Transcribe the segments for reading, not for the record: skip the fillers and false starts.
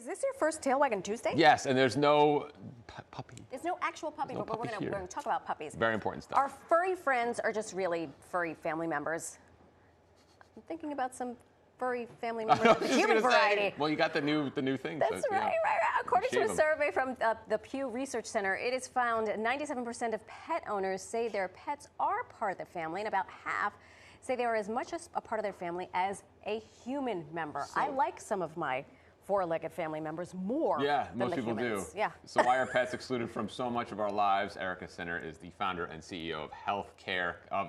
Is this your first Tail Waggin Tuesday? Yes, and there's no puppy. There's no actual puppy, but we're going to talk about puppies. Very important stuff. Our furry friends are just really furry family members. I'm thinking about some furry family members of the human variety. Well, you got the new thing. That's so, right. According to a them. survey from the Pew Research Center, it is found 97% of pet owners say their pets are part of the family, and about half say they are as much a part of their family as a human member. I like some of my four-legged family members more than most the people humans. do. Yeah. So why are pets excluded from so much of our lives? Erika Sinner is the founder and CEO of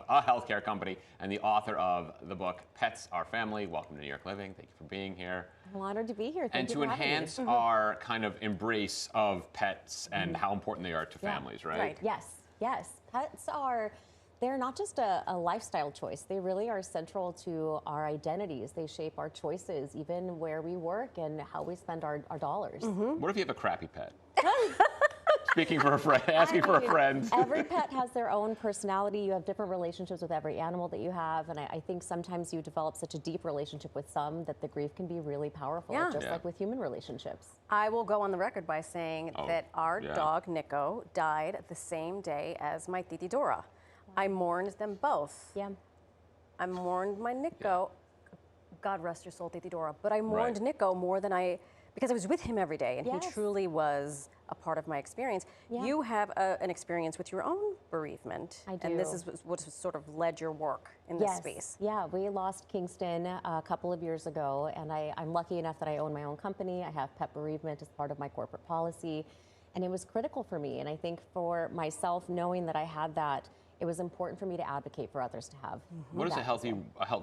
a healthcare company and the author of the book Pets Are Family. Welcome to New York Living. Thank you for being here. I'm honored to be here. Thank you. And to enhance our kind of embrace of pets and how important they are to families, right? Yes. Pets are, they're not just a lifestyle choice. They really are central to our identities. They shape our choices, even where we work and how we spend our dollars. What if you have a crappy pet? Speaking for a friend, asking for a friend. Every pet has their own personality. You have different relationships with every animal that you have. And I think sometimes you develop such a deep relationship with some that the grief can be really powerful, just like with human relationships. I will go on the record by saying that our dog, Nico, died the same day as my Titi Dora. I mourned them both. Yeah. I mourned my Nico. God rest your soul, Titi Dora. But I mourned Nico more than because I was with him every day, and he truly was a part of my experience. You have an experience with your own bereavement. I do. And this is what sort of led your work in this space. Yeah, we lost Kingston a couple of years ago, and I'm lucky enough that I own my own company. I have pet bereavement as part of my corporate policy, and it was critical for me. And I think for myself, knowing that I had that, it was important for me to advocate for others to have. What is a healthy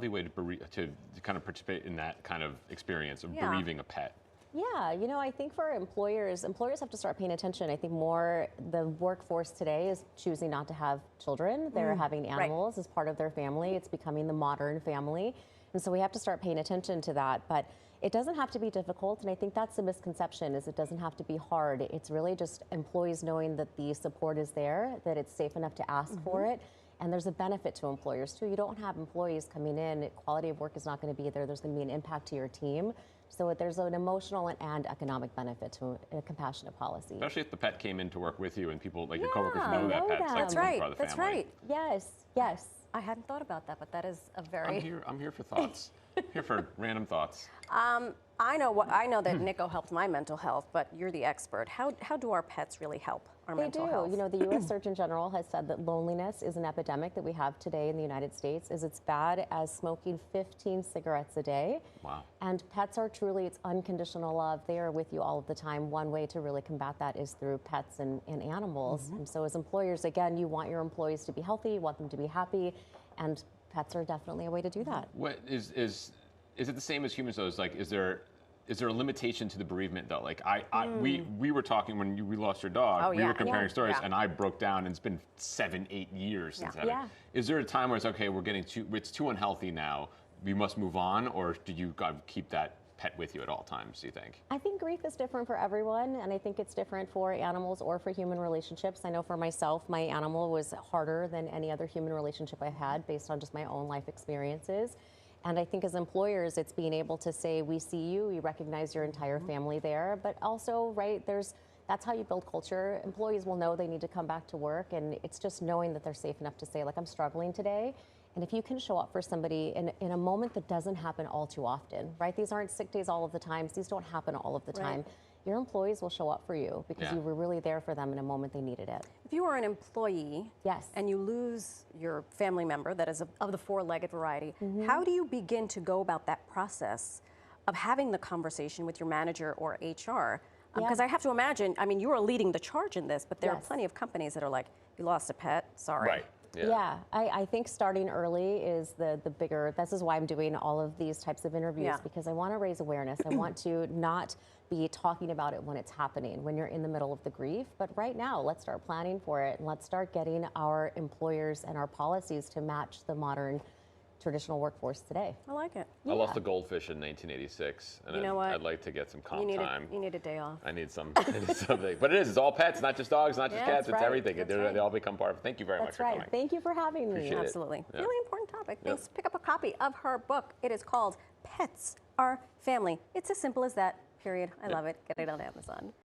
way to kind of participate in that kind of experience of bereaving a pet? Yeah, you know, I think for employers have to start paying attention. I think more the workforce today is choosing not to have children. They're having animals as part of their family. It's becoming the modern family. And so we have to start paying attention to that. But it doesn't have to be difficult, and I think that's the misconception, is it doesn't have to be hard. It's really just employees knowing that the support is there, that it's safe enough to ask for it, and there's a benefit to employers too. You don't have employees coming in, quality of work is not going to be there, there's going to be an impact to your team. So there's an emotional and economic benefit to a compassionate policy. Especially if the pet came in to work with you and people like your coworkers know that pet. That's right. That's right. Yes. I hadn't thought about that, but that is a very... I'm here for thoughts. Here for random thoughts. I know that Nico helped my mental health, but you're the expert. How do our pets really help our mental health? You know, the U.S. Surgeon General has said that loneliness is an epidemic that we have today in the United States. Is it's bad as smoking 15 cigarettes a day. Wow. And pets are truly, it's unconditional love. They are with you all of the time. One way to really combat that is through pets and animals. And so as employers, again, you want your employees to be healthy, you want them to be happy, and pets are definitely a way to do that. What is it the same as humans though? Is there a limitation to the bereavement though? Like we were talking when we lost your dog. We were comparing stories, and I broke down. And it's been 7-8 years since that. Is there a time where it's okay? It's too unhealthy now. We must move on, or do you got to keep that pet with you at all times? Do you think? I think grief is different for everyone, and I think it's different for animals or for human relationships. I know for myself, my animal was harder than any other human relationship I had, based on just my own life experiences. And I think as employers, it's being able to say, we see you, we recognize your entire family there, but also, that's how you build culture. Employees will know they need to come back to work, and it's just knowing that they're safe enough to say, like, I'm struggling today. And if you can show up for somebody in a moment that doesn't happen all too often, right? These aren't sick days all of the time. These don't happen all of the time. Your employees will show up for you because you were really there for them in a moment they needed it. If you are an employee and you lose your family member that is of the four-legged variety, how do you begin to go about that process of having the conversation with your manager or HR? Because I have to imagine, I mean, you are leading the charge in this, but there are plenty of companies that are like, you lost a pet, sorry. Right. Yeah, I think starting early is the bigger, this is why I'm doing all of these types of interviews, because I want to raise awareness. I want to not be talking about it when it's happening, when you're in the middle of the grief, but right now, let's start planning for it, and let's start getting our employers and our policies to match the modern traditional workforce today. I like it. I lost a goldfish in 1986, and you know what? I'd like to get some comp time. You need a day off. I need something. But it is. It's all pets, not just dogs, not just cats. It's everything. They all become part of it. Thank you very much for coming. Thank you for having me. Appreciate it. Absolutely. Really important topic. Thanks. Pick up a copy of her book. It is called pets are family. It's as simple as that, period. I love it. Get it on Amazon.